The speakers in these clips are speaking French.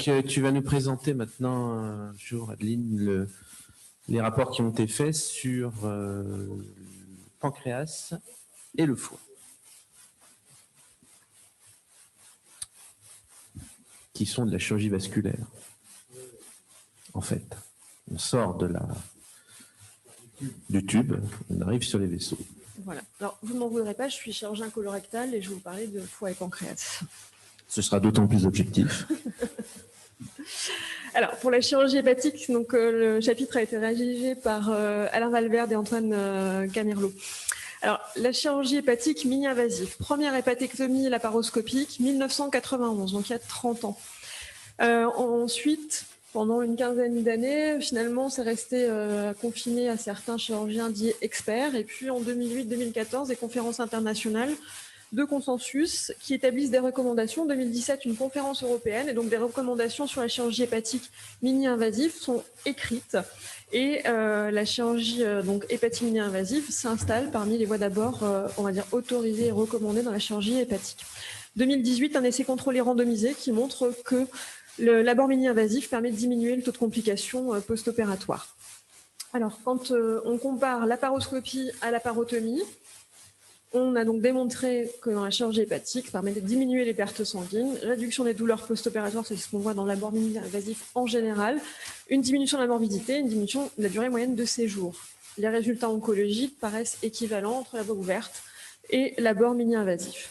Tu vas nous présenter maintenant, Adeline, les rapports qui ont été faits sur le pancréas et le foie, qui sont de la chirurgie vasculaire. En fait, on sort du tube, on arrive sur les vaisseaux. Voilà. Alors, vous ne m'en voudrez pas, je suis chirurgien colorectal et je vais vous parler de foie et pancréas. Ce sera d'autant plus objectif. Alors, pour la chirurgie hépatique, donc, le chapitre a été rédigé par Alain Valverde et Antoine Camirlo. Alors, la chirurgie hépatique mini-invasive, première hépatectomie laparoscopique, 1991, donc il y a 30 ans. Ensuite, pendant une quinzaine d'années, finalement, c'est resté confiné à certains chirurgiens dits experts. Et puis, en 2008-2014, des conférences internationales de consensus qui établissent des recommandations. En 2017, une conférence européenne, et donc des recommandations sur la chirurgie hépatique mini-invasive sont écrites. Et la chirurgie donc hépatique mini-invasive s'installe parmi les voies d'abord, on va dire, autorisées et recommandées dans la chirurgie hépatique. 2018, un essai contrôlé randomisé qui montre que l'abord mini-invasif permet de diminuer le taux de complications post-opératoires. Alors, quand on compare laparoscopie à laparotomie, on a donc démontré que dans la chirurgie hépatique, ça permet de diminuer les pertes sanguines, réduction des douleurs post-opératoires, c'est ce qu'on voit dans l'abord mini-invasif en général, une diminution de la morbidité, une diminution de la durée moyenne de séjour. Les résultats oncologiques paraissent équivalents entre la voie ouverte et l'abord mini-invasif.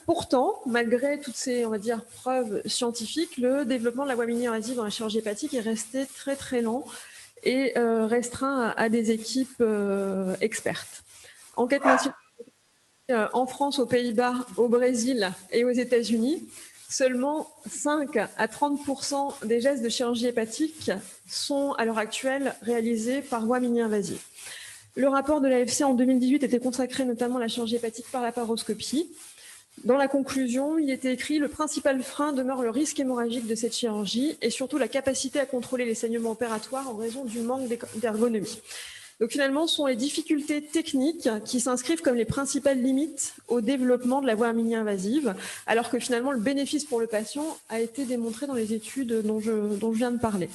Pourtant, malgré toutes ces, on va dire, preuves scientifiques, le développement de la voie mini-invasive dans la chirurgie hépatique est resté très très lent et restreint à des équipes expertes. Enquête nationale en France, aux Pays-Bas, au Brésil et aux États-Unis, seulement 5 à 30% des gestes de chirurgie hépatique sont à l'heure actuelle réalisés par voie mini-invasive. Le rapport de l'AFC en 2018 était consacré notamment à la chirurgie hépatique par laparoscopie. Dans la conclusion, il était écrit « Le principal frein demeure le risque hémorragique de cette chirurgie et surtout la capacité à contrôler les saignements opératoires en raison du manque d'ergonomie ». Donc finalement, ce sont les difficultés techniques qui s'inscrivent comme les principales limites au développement de la voie mini-invasive, alors que finalement le bénéfice pour le patient a été démontré dans les études dont je viens de parler.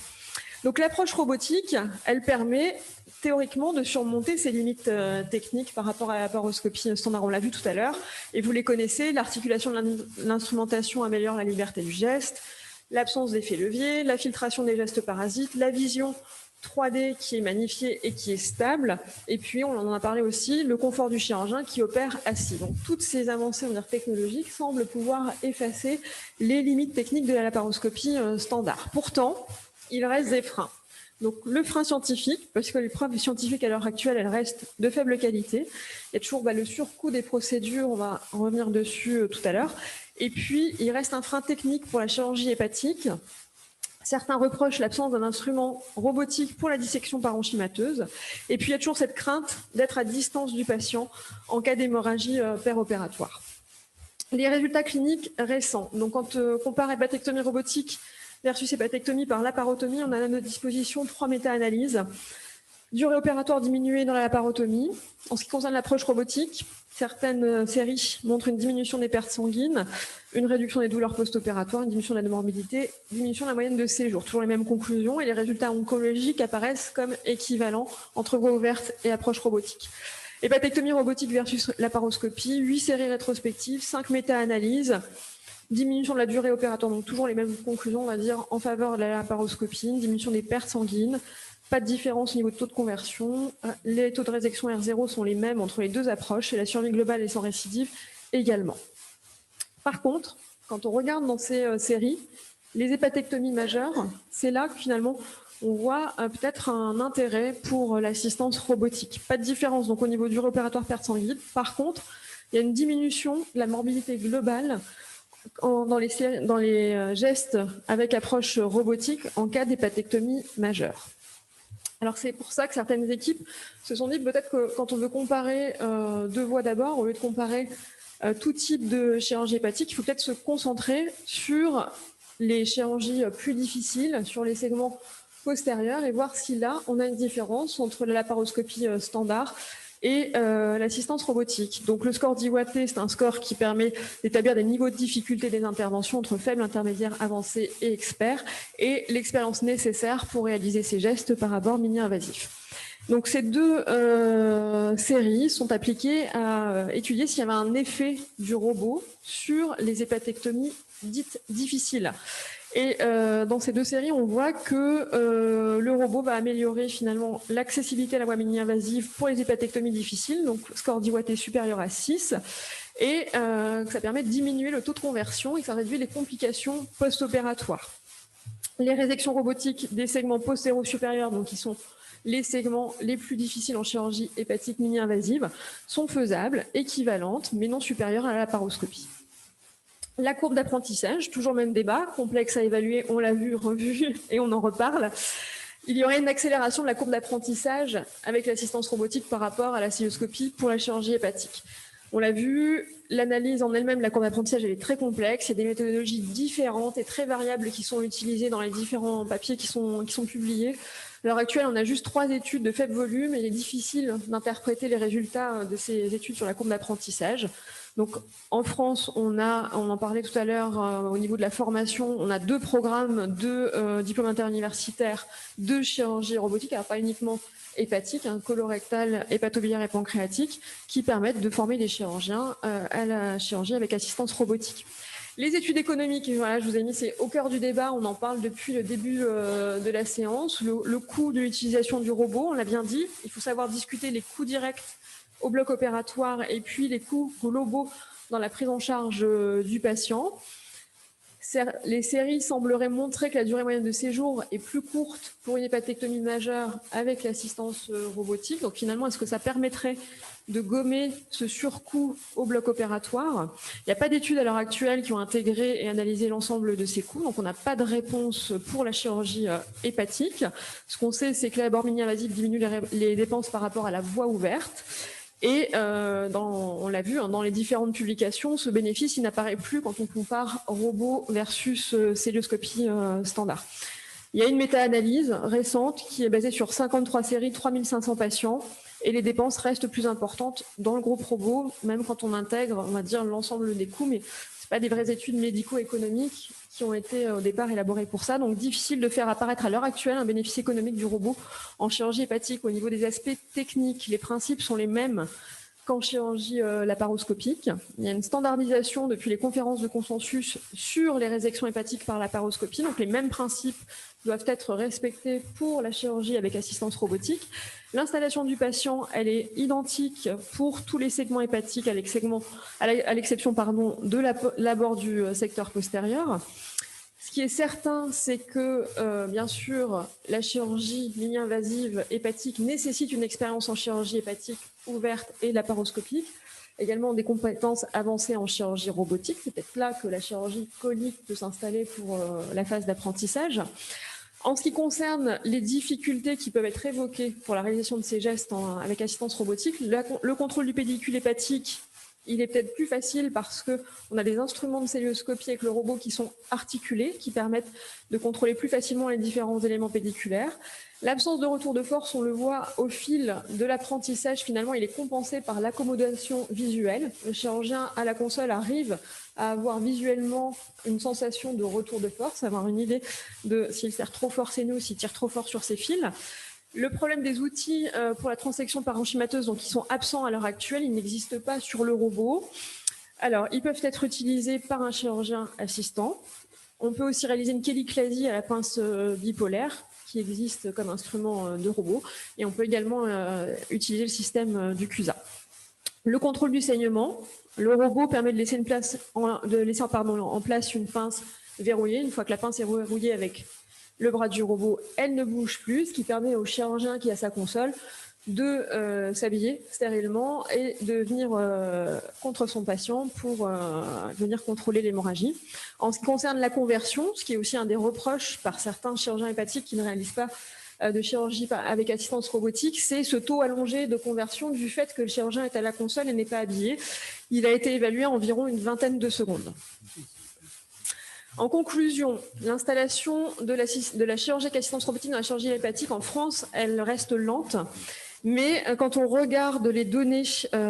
Donc l'approche robotique, elle permet théoriquement de surmonter ces limites techniques par rapport à la laparoscopie standard, on l'a vu tout à l'heure, et vous les connaissez, l'articulation de l'instrumentation améliore la liberté du geste, l'absence d'effet levier, la filtration des gestes parasites, la vision 3D qui est magnifiée et qui est stable, et puis on en a parlé aussi, le confort du chirurgien qui opère assis. Donc toutes ces avancées, on va dire, technologiques semblent pouvoir effacer les limites techniques de la laparoscopie standard. Pourtant, il reste des freins. Donc le frein scientifique, parce que les preuves scientifiques à l'heure actuelle, elles restent de faible qualité. Il y a toujours le surcoût des procédures, on va en revenir dessus tout à l'heure. Et puis, il reste un frein technique pour la chirurgie hépatique. Certains reprochent l'absence d'un instrument robotique pour la dissection parenchymateuse. Et puis, il y a toujours cette crainte d'être à distance du patient en cas d'hémorragie péropératoire. Les résultats cliniques récents. Donc, quand on compare hépatectomie robotique versus hépatectomie par laparotomie, on a à notre disposition 3 méta-analyses. Durée opératoire diminuée dans la laparotomie. En ce qui concerne l'approche robotique, certaines séries montrent une diminution des pertes sanguines, une réduction des douleurs post-opératoires, une diminution de la morbidité, diminution de la moyenne de séjour. Toujours les mêmes conclusions et les résultats oncologiques apparaissent comme équivalents entre voie ouverte et approche robotique. Hépatectomie robotique versus laparoscopie, 8 séries rétrospectives, 5 méta-analyses, diminution de la durée opératoire, donc toujours les mêmes conclusions, on va dire, en faveur de la laparoscopie, diminution des pertes sanguines, pas de différence au niveau de taux de conversion. Les taux de résection R0 sont les mêmes entre les deux approches et la survie globale et sans récidive également. Par contre, quand on regarde dans ces séries, les hépatectomies majeures, c'est là que finalement on voit peut-être un intérêt pour l'assistance robotique. Pas de différence donc au niveau durée opératoire perte sanguine. Par contre, il y a une diminution de la morbidité globale dans les gestes avec approche robotique en cas d'hépatectomie majeure. Alors c'est pour ça que certaines équipes se sont dit peut-être que quand on veut comparer deux voies d'abord, au lieu de comparer tout type de chirurgie hépatique, il faut peut-être se concentrer sur les chirurgies plus difficiles, sur les segments postérieurs et voir si là on a une différence entre la laparoscopie standard et l'assistance robotique. Donc le score d'IWAT, c'est un score qui permet d'établir des niveaux de difficulté des interventions entre faible, intermédiaire, avancé et expert, et l'expérience nécessaire pour réaliser ces gestes par abord mini-invasifs. Donc ces deux séries sont appliquées à étudier s'il y avait un effet du robot sur les hépatectomies dites difficiles. Et dans ces deux séries, on voit que le robot va améliorer finalement l'accessibilité à la voie mini-invasive pour les hépatectomies difficiles, donc score d'IWAT supérieur à 6, et que ça permet de diminuer le taux de conversion et que ça réduit les complications post-opératoires. Les résections robotiques des segments postéro-supérieurs, donc qui sont les segments les plus difficiles en chirurgie hépatique mini-invasive, sont faisables, équivalentes, mais non supérieures à la laparoscopie. La courbe d'apprentissage, toujours même débat, complexe à évaluer, on l'a vu, revu, et on en reparle. Il y aurait une accélération de la courbe d'apprentissage avec l'assistance robotique par rapport à la cystoscopie pour la chirurgie hépatique. On l'a vu, l'analyse en elle-même, la courbe d'apprentissage, elle est très complexe. Il y a des méthodologies différentes et très variables qui sont utilisées dans les différents papiers qui sont publiés. À l'heure actuelle, on a juste 3 études de faible volume et il est difficile d'interpréter les résultats de ces études sur la courbe d'apprentissage. Donc, en France, on en parlait tout à l'heure au niveau de la formation, on a 2 programmes de diplôme interuniversitaire de chirurgie robotique, alors pas uniquement hépatique, colorectale, hépatobiliaire et pancréatique, qui permettent de former des chirurgiens à la chirurgie avec assistance robotique. Les études économiques, voilà, je vous ai mis, c'est au cœur du débat, on en parle depuis le début de la séance. Le coût de l'utilisation du robot, on l'a bien dit, il faut savoir discuter les coûts directs au bloc opératoire et puis les coûts globaux dans la prise en charge du patient. Les séries sembleraient montrer que la durée moyenne de séjour est plus courte pour une hépatectomie majeure avec l'assistance robotique. Donc finalement, est-ce que ça permettrait de gommer ce surcoût au bloc opératoire? Il n'y a pas d'études à l'heure actuelle qui ont intégré et analysé l'ensemble de ces coûts, donc on n'a pas de réponse pour la chirurgie hépatique. Ce qu'on sait, c'est que l'abord mini-invasif diminue les dépenses par rapport à la voie ouverte. Et on l'a vu dans les différentes publications, ce bénéfice, il n'apparaît plus quand on compare robot versus célioscopie standard. Il y a une méta-analyse récente qui est basée sur 53 séries, 3500 patients, et les dépenses restent plus importantes dans le groupe robot, même quand on intègre, on va dire, l'ensemble des coûts, mais ce pas des vraies études médico-économiques qui ont été au départ élaborées pour ça. Donc difficile de faire apparaître à l'heure actuelle un bénéfice économique du robot en chirurgie hépatique. Au niveau des aspects techniques, les principes sont les mêmes qu'en chirurgie laparoscopique. Il y a une standardisation depuis les conférences de consensus sur les résections hépatiques par laparoscopie. Donc les mêmes principes doivent être respectés pour la chirurgie avec assistance robotique. L'installation du patient, elle est identique pour tous les segments hépatiques à l'exception de l'abord du secteur postérieur. Ce qui est certain, c'est que, bien sûr, la chirurgie mini-invasive hépatique nécessite une expérience en chirurgie hépatique ouverte et laparoscopique, également des compétences avancées en chirurgie robotique. C'est peut-être là que la chirurgie conique peut s'installer pour la phase d'apprentissage. En ce qui concerne les difficultés qui peuvent être évoquées pour la réalisation de ces gestes avec assistance robotique, le contrôle du pédicule hépatique, il est peut-être plus facile parce qu'on a des instruments de célioscopie avec le robot qui sont articulés, qui permettent de contrôler plus facilement les différents éléments pédiculaires. L'absence de retour de force, on le voit au fil de l'apprentissage, finalement, il est compensé par l'accommodation visuelle. Le chirurgien à la console arrive à avoir visuellement une sensation de retour de force, avoir une idée de s'il serre trop fort ses nœuds, s'il tire trop fort sur ses fils. Le problème des outils pour la transection parenchymateuse, donc qui sont absents à l'heure actuelle, ils n'existent pas sur le robot. Alors, ils peuvent être utilisés par un chirurgien assistant. On peut aussi réaliser une chéliclasie à la pince bipolaire, qui existe comme instrument de robot. Et on peut également utiliser le système du CUSA. Le contrôle du saignement. Le robot permet de laisser en place une pince verrouillée. Une fois que la pince est verrouillée avec le bras du robot, elle ne bouge plus, ce qui permet au chirurgien qui a sa console de s'habiller stérilement et de venir contre son patient pour venir contrôler l'hémorragie. En ce qui concerne la conversion, ce qui est aussi un des reproches par certains chirurgiens hépatiques qui ne réalisent pas de chirurgie avec assistance robotique, c'est ce taux allongé de conversion du fait que le chirurgien est à la console et n'est pas habillé. Il a été évalué à environ une vingtaine de secondes. En conclusion, l'installation de la chirurgie avec assistance robotique dans la chirurgie hépatique en France, elle reste lente. Mais quand on regarde les données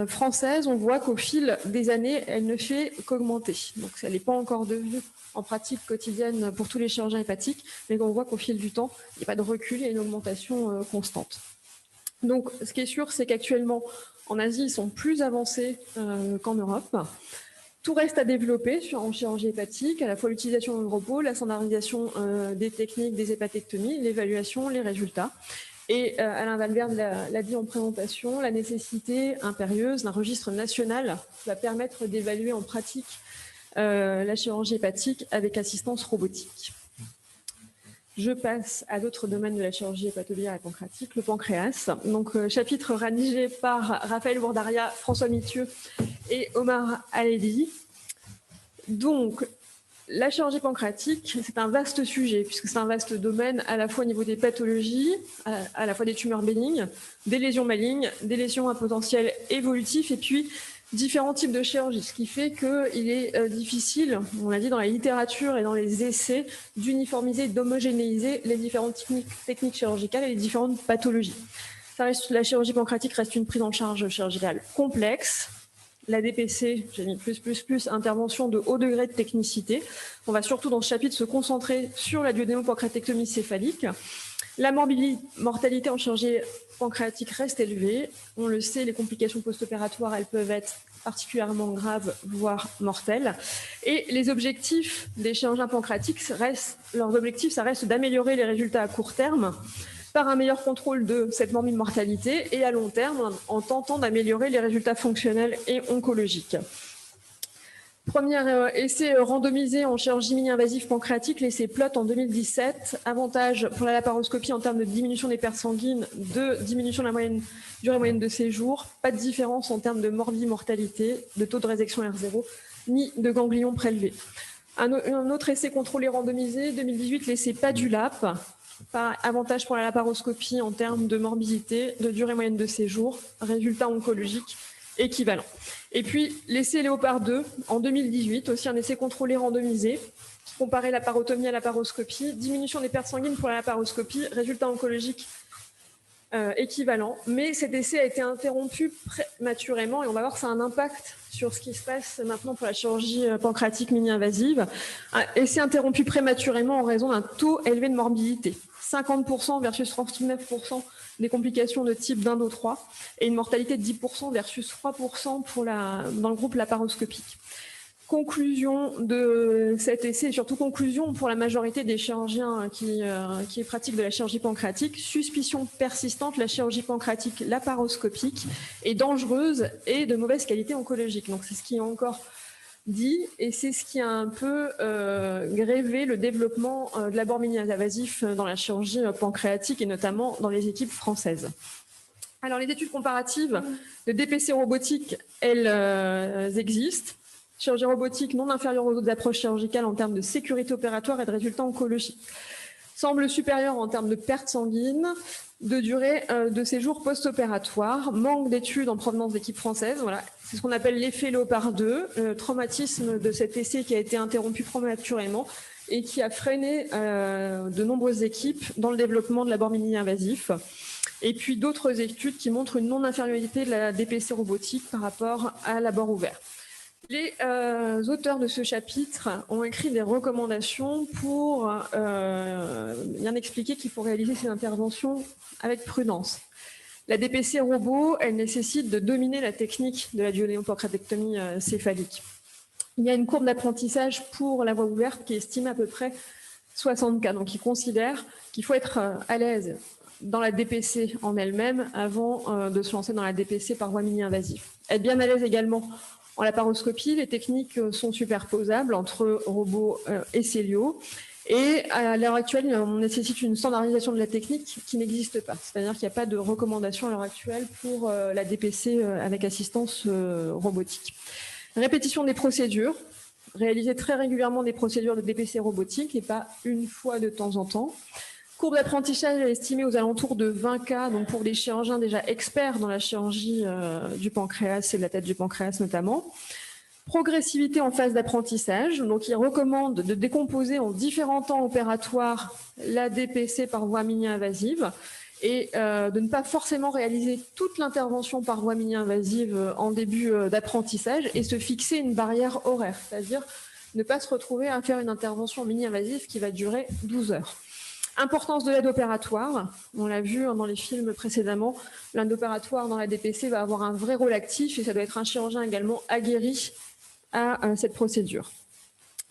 françaises, on voit qu'au fil des années, elle ne fait qu'augmenter. Donc, elle n'est pas encore devenue en pratique quotidienne pour tous les chirurgiens hépatiques, mais on voit qu'au fil du temps, il n'y a pas de recul, il y a une augmentation constante. Donc, ce qui est sûr, c'est qu'actuellement, en Asie, ils sont plus avancés qu'en Europe. Tout reste à développer en chirurgie hépatique, à la fois l'utilisation du repos, la standardisation des techniques, des hépatectomies, l'évaluation, les résultats. Et Alain Valverde l'a dit en présentation, la nécessité impérieuse d'un registre national qui va permettre d'évaluer en pratique la chirurgie hépatique avec assistance robotique. Je passe à d'autres domaines de la chirurgie hépatobiliaire et pancréatique, le pancréas. Donc, chapitre rédigé par Raphaël Bourdaria, François Mithieu et Omar Aledi. Donc, la chirurgie pancréatique, c'est un vaste sujet, puisque c'est un vaste domaine à la fois au niveau des pathologies, à la fois des tumeurs bénignes, des lésions malignes, des lésions à potentiel évolutif, et puis différents types de chirurgie, ce qui fait qu'il est difficile, on l'a dit dans la littérature et dans les essais, d'uniformiser, d'homogénéiser les différentes techniques chirurgicales et les différentes pathologies. La chirurgie pancréatique reste une prise en charge chirurgicale complexe. La DPC, j'ai mis plus, intervention de haut degré de technicité. On va surtout dans ce chapitre se concentrer sur la duodénopancréatectomie céphalique. La mortalité en chirurgie pancréatique reste élevée. On le sait, les complications post-opératoires, elles peuvent être particulièrement graves, voire mortelles. Et les objectifs des chirurgiens pancréatiques, leurs objectifs, ça reste d'améliorer les résultats à court terme par un meilleur contrôle de cette morbide mortalité et à long terme en tentant d'améliorer les résultats fonctionnels et oncologiques. Premier essai randomisé en chirurgie mini-invasive pancréatique, l'essai PLOT en 2017. Avantage pour la laparoscopie en termes de diminution des pertes sanguines, de diminution de la durée moyenne de séjour, pas de différence en termes de mortalité, de taux de résection R0, ni de ganglions prélevés. Un autre essai contrôlé randomisé, 2018, l'essai PADULAP. Avantage pour la laparoscopie en termes de morbidité, de durée moyenne de séjour, résultats oncologiques équivalents. Et puis l'essai Léopard 2 en 2018, aussi un essai contrôlé randomisé, qui comparait la laparotomie à la laparoscopie, diminution des pertes sanguines pour la laparoscopie, résultats oncologiques équivalents. Mais cet essai a été interrompu prématurément et on va voir que ça a un impact sur ce qui se passe maintenant pour la chirurgie pancréatique mini-invasive. Un essai interrompu prématurément en raison d'un taux élevé de morbidité. 50% versus 39% des complications de type d'Indo 3 et une mortalité de 10% versus 3% dans le groupe laparoscopique. Conclusion de cet essai, et surtout conclusion pour la majorité des chirurgiens qui pratiquent de la chirurgie pancréatique, suspicion persistante, la chirurgie pancréatique laparoscopique est dangereuse et de mauvaise qualité oncologique. Donc c'est ce qui est encore dit et c'est ce qui a un peu grévé le développement de l'abord mini-invasif dans la chirurgie pancréatique et notamment dans les équipes françaises. Alors les études comparatives de DPC robotique, elles existent. Chirurgie robotique non inférieure aux autres approches chirurgicales en termes de sécurité opératoire et de résultats oncologiques. Semble supérieure en termes de perte sanguine, de durée de séjour post-opératoire, manque d'études en provenance d'équipes françaises. Voilà. C'est ce qu'on appelle l'effet Léopard 2, le traumatisme de cet essai qui a été interrompu prématurément et qui a freiné de nombreuses équipes dans le développement de l'abord mini-invasif. Et puis d'autres études qui montrent une non-infériorité de la DPC robotique par rapport à l'abord ouvert. Les auteurs de ce chapitre ont écrit des recommandations pour bien expliquer qu'il faut réaliser ces interventions avec prudence. La DPC robot, elle nécessite de dominer la technique de la duodénopancréatectomie céphalique. Il y a une courbe d'apprentissage pour la voie ouverte qui est estimée à peu près 60 cas. Donc, ils considèrent qu'il faut être à l'aise dans la DPC en elle-même avant de se lancer dans la DPC par voie mini-invasive. Être bien à l'aise également en laparoscopie, les techniques sont superposables entre robots et céliaux. Et à l'heure actuelle, on nécessite une standardisation de la technique qui n'existe pas. C'est-à-dire qu'il n'y a pas de recommandation à l'heure actuelle pour la DPC avec assistance robotique. Répétition des procédures. Réaliser très régulièrement des procédures de DPC robotique et pas une fois de temps en temps. Courbe d'apprentissage est estimée aux alentours de 20 cas, donc pour des chirurgiens déjà experts dans la chirurgie du pancréas et de la tête du pancréas notamment. Progressivité en phase d'apprentissage, donc il recommande de décomposer en différents temps opératoires la DPC par voie mini-invasive et de ne pas forcément réaliser toute l'intervention par voie mini-invasive en début d'apprentissage et se fixer une barrière horaire, c'est-à-dire ne pas se retrouver à faire une intervention mini-invasive qui va durer 12 heures. Importance de l'aide opératoire, on l'a vu dans les films précédemment, l'aide opératoire dans la DPC va avoir un vrai rôle actif et ça doit être un chirurgien également aguerri à cette procédure.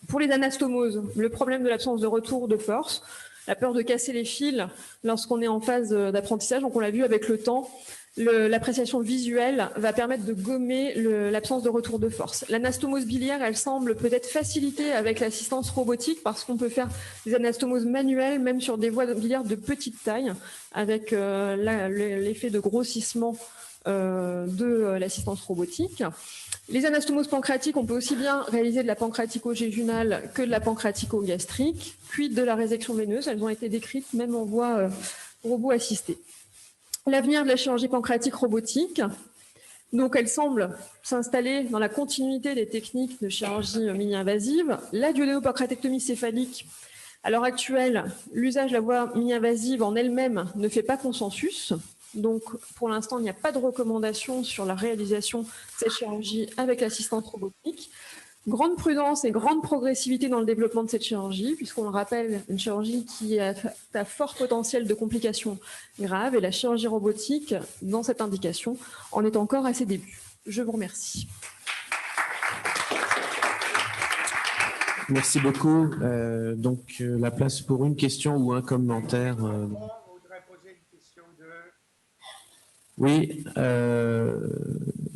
Pour les anastomoses, le problème de l'absence de retour de force, la peur de casser les fils lorsqu'on est en phase d'apprentissage, donc on l'a vu avec le temps, l'appréciation visuelle va permettre de gommer l'absence de retour de force. L'anastomose biliaire, elle semble peut-être facilitée avec l'assistance robotique parce qu'on peut faire des anastomoses manuelles, même sur des voies biliaires de petite taille, avec l'effet de grossissement de l'assistance robotique. Les anastomoses pancréatiques, on peut aussi bien réaliser de la pancréatico-jéjunale que de la pancréatico-gastrique, puis de la résection veineuse. Elles ont été décrites même en voie robot assistée. L'avenir de la chirurgie pancréatique robotique, donc elle semble s'installer dans la continuité des techniques de chirurgie mini-invasive. La duodénopancréatectomie céphalique, à l'heure actuelle, l'usage de la voie mini-invasive en elle-même ne fait pas consensus. Donc, pour l'instant, il n'y a pas de recommandation sur la réalisation de cette chirurgie avec l'assistance robotique. Grande prudence et grande progressivité dans le développement de cette chirurgie, puisqu'on le rappelle, une chirurgie qui a un fort potentiel de complications graves, et la chirurgie robotique, dans cette indication, en est encore à ses débuts. Je vous remercie. Merci beaucoup. Donc, la place pour une question ou un commentaire. Oui,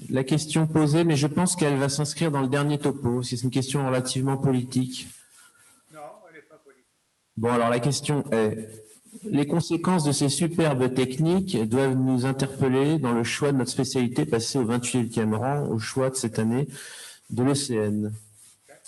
la question posée, mais je pense qu'elle va s'inscrire dans le dernier topo. C'est une question relativement politique. Non, elle n'est pas politique. Bon, alors la question est, les conséquences de ces superbes techniques doivent nous interpeller dans le choix de notre spécialité passée au 28e rang, au choix de cette année de l'ECN.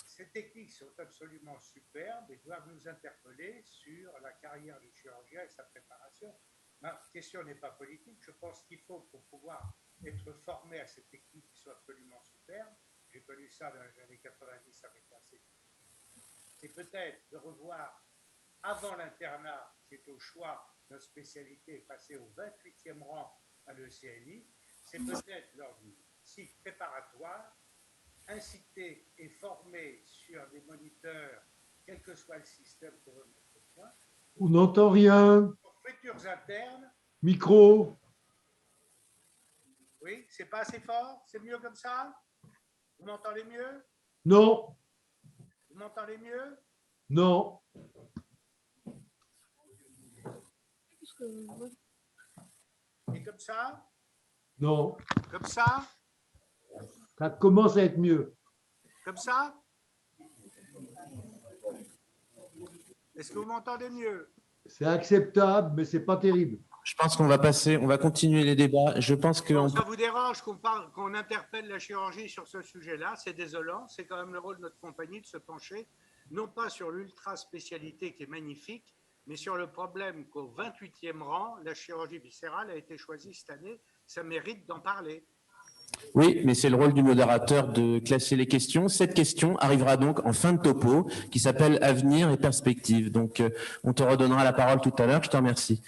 Ces techniques sont absolument superbes et doivent nous interpeller sur la carrière du chirurgien et sa préparation. Ma question n'est pas politique. Je pense qu'il faut, pour pouvoir être formé à ces techniques qui sont absolument superbes, j'ai connu ça dans les années 90 avec la CT, c'est peut-être de revoir, avant l'internat, qui est au choix de notre spécialité, passer au 28e rang à l'ECNI, c'est peut-être lors du cycle préparatoire, inciter et former sur des moniteurs, quel que soit le système qu'on veut mettre au point. On n'entend rien. Futurs internes. Micro. Oui, c'est pas assez fort? C'est mieux comme ça? Vous m'entendez mieux? Non. Vous m'entendez mieux? Non. Et comme ça? Non. Comme ça? Ça commence à être mieux. Comme ça? Est-ce que vous m'entendez mieux? C'est acceptable, mais c'est pas terrible. Je pense qu'on va passer, on va continuer les débats. Je pense que Ça vous dérange qu'on interpelle la chirurgie sur ce sujet-là? C'est désolant. C'est quand même le rôle de notre compagnie de se pencher, non pas sur l'ultra spécialité qui est magnifique, mais sur le problème qu'au 28e rang, la chirurgie viscérale a été choisie cette année. Ça mérite d'en parler. Oui, mais c'est le rôle du modérateur de classer les questions. Cette question arrivera donc en fin de topo, qui s'appelle Avenir et perspectives. Donc, on te redonnera la parole tout à l'heure. Je te remercie.